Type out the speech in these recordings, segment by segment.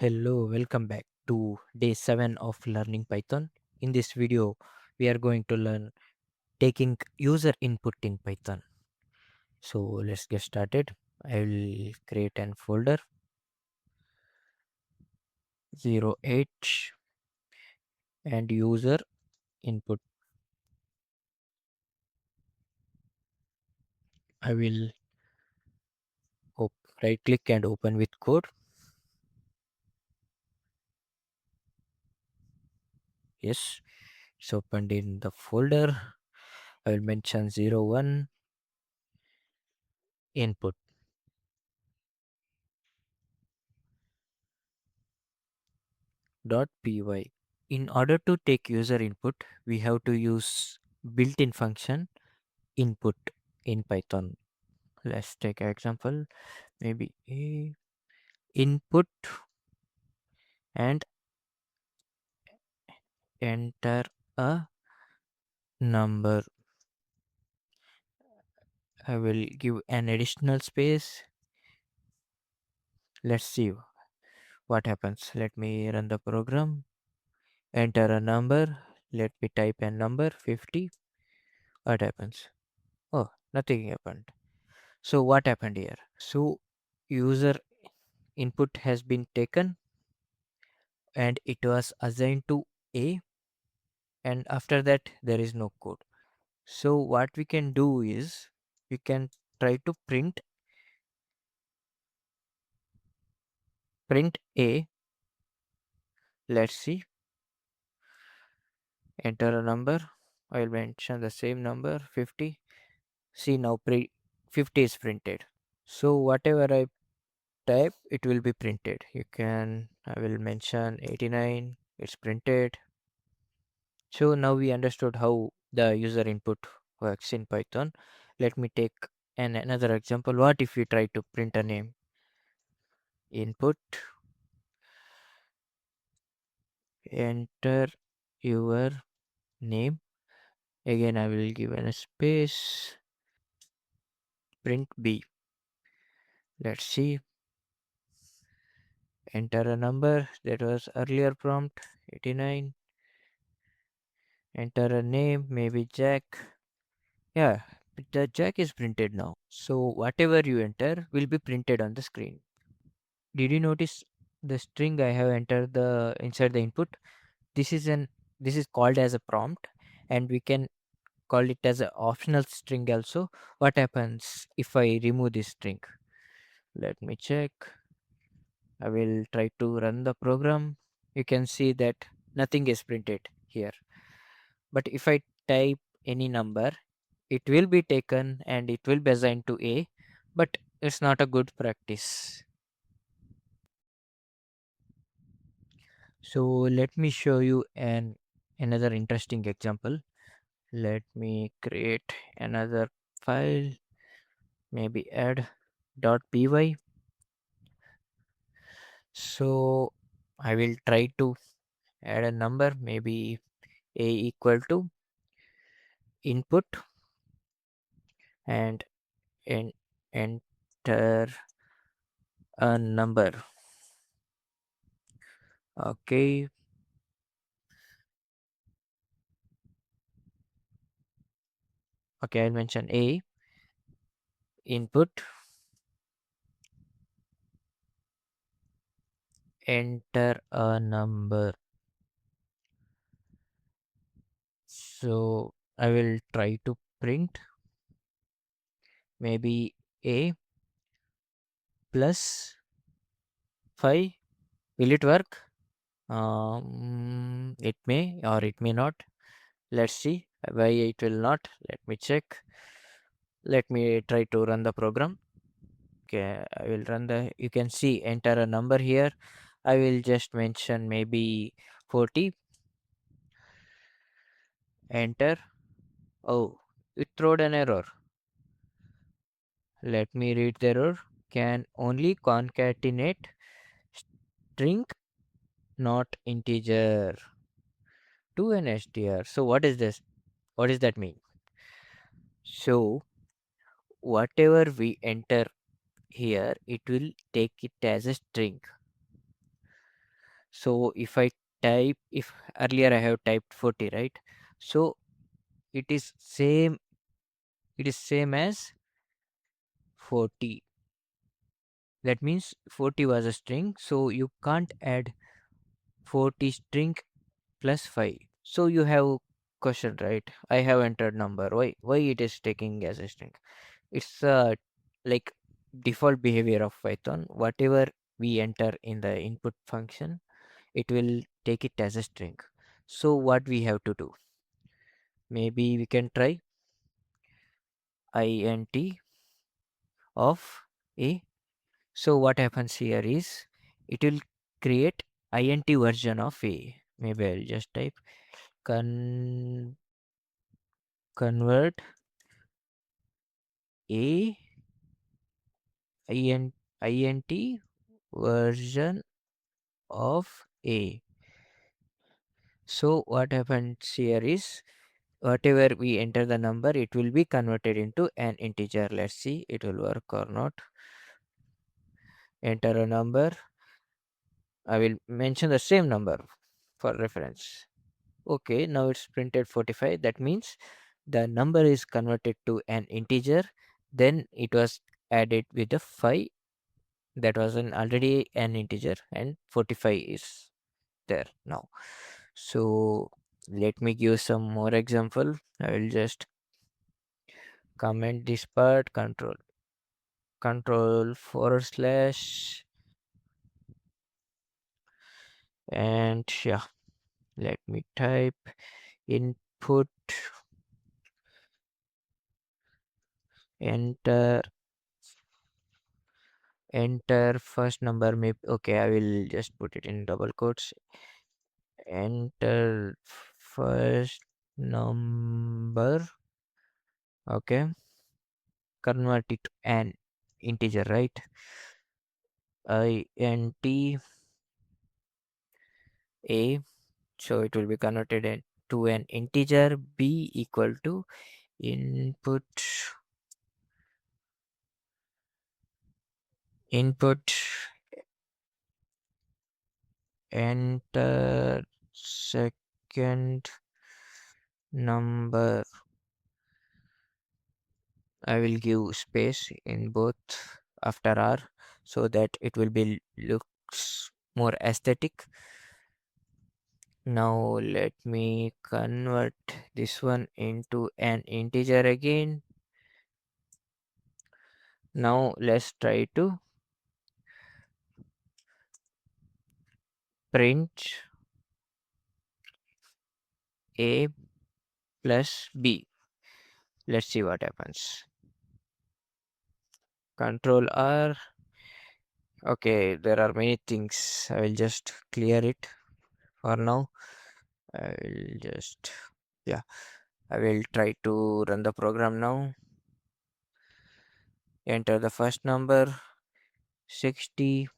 Hello, welcome back to day 7 of learning Python. In this video, we are going to learn taking user input in Python. So let's get started. I will create an folder 0h and user input. I will right click and open with code. Yes, it's opened in the folder. I will mention 01 input. .py. In order to take user input, we have to use built-in function input in Python. Let's take an example. Maybe a input and enter a number. I will give an additional space. Let's see what happens. Let me run the program. Enter a number. Let me type a number 50. What happens? Oh, nothing happened. So what happened here? So user input has been taken and it was assigned to A, and after that there is no code. So what we can do is we can try to print A. Let's see, enter a number. I will mention the same number 50. See now 50 is printed. So whatever I type it will be printed. I will mention 89, it's printed. So now we understood how the user input works in Python. Let me take another example. What if we try to print a name? Input, enter your name. Again, I will give a space. Print B. Let's see. Enter a number that was earlier prompt 89. Enter a name, maybe Jack. Yeah, the Jack is printed now. So whatever you enter will be printed on the screen. Did you notice the string I have entered the inside the input? This is an this is called as a prompt, and we can call it as an optional string also. What happens if I remove this string? Let me check. I will try to run the program. You can see that nothing is printed here. But if I type any number, it will be taken and it will be assigned to A, but it's not a good practice. So let me show you another interesting example. Let me create another file, maybe add.py. So I will try to add a number, maybe a equal to input and en- enter a number. Okay, okay, I'll mention a input, enter a number. So I will try to print maybe a plus 5. Will it work? It may or it may not. Let's see why it will not. Let me check. Let me try to run the program. Okay, I will run the. You can see enter a number here. I will just mention maybe 40. Enter. Oh, it throwed an error. Let me read the error. Can only concatenate string, not integer, to an str. So what is this? What does that mean? So whatever we enter here, it will take it as a string. So if earlier I have typed 40, right? So it is same, it is same as 40. That means 40 was a string, so you can't add 40 string plus 5. So you have question, right? I have entered number. Why it is taking as a string? It's like default behavior of Python. Whatever we enter in the input function, it will take it as a string. So what we have to do? Maybe we can try int of a. So what happens here is it will create int version of a. Maybe I'll just type convert a int version of a. So what happens here is whatever we enter the number, it will be converted into an integer. Let's see it will work or not. Enter a number. I will mention the same number for reference. Okay, now it's printed 45. That means the number is converted to an integer. Then it was added with the 5. That was already an integer, and 45 is there now. So let me give some more example. I will just comment this part, control forward slash, and yeah, let me type input, enter first number. Maybe okay, I will just put it in double quotes. Enter first number. Okay, convert it to an integer, right? Int a, so it will be converted to an integer. B equal to input enter second number. I will give space in both after R so that it will be looks more aesthetic. Now let me convert this one into an integer again. Now let's try to print a plus b. Let's see what happens. Control R. Okay, there are many things. I will just clear it for now. I will just, yeah, I will try to run the program now. Enter the first number, 60.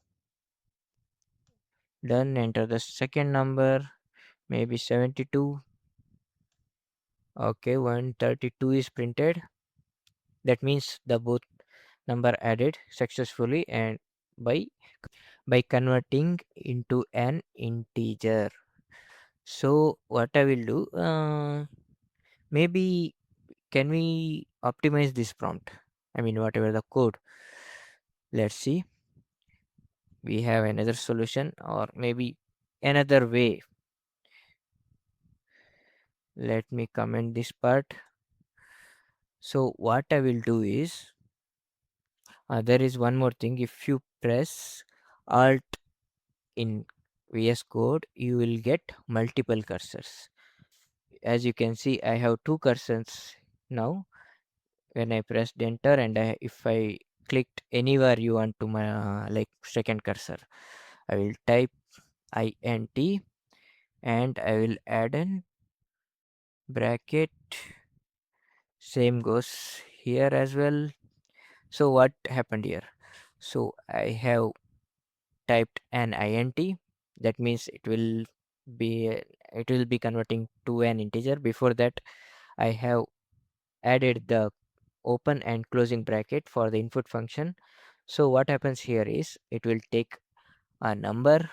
Done. Enter the second number, maybe 72. Okay, 132 is printed. That means the both number added successfully and by converting into an integer. So what I will do, maybe can we optimize this prompt? I mean, whatever the code. Let's see. We have another solution, or maybe another way. Let me comment this part. So what I will do is, there is one more thing. If you press Alt in VS Code, you will get multiple cursors. As you can see, I have two cursors now. When I pressed enter, and if I clicked anywhere you want to my like second cursor, I will type int and I will add an bracket. Same goes here as well. So what happened here? So I have typed an int. That means it will be converting to an integer. Before that, I have added the open and closing bracket for the input function. So what happens here is it will take a number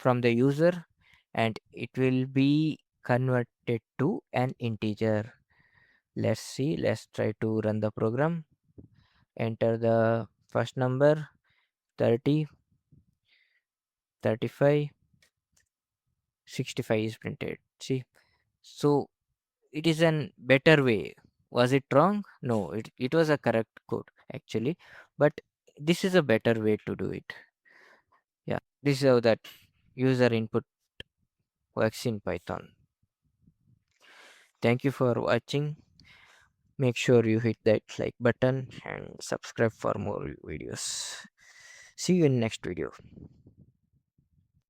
from the user, and it will be converted to an integer. Let's see, let's try to run the program. Enter the first number, 30, 35, 65 is printed. See, so it is an better way. Was it wrong? No, it was a correct code actually, but this is a better way to do it. Yeah, this is how that user input works in Python. Thank you for watching. Make sure you hit that like button and subscribe for more videos. See you in next video.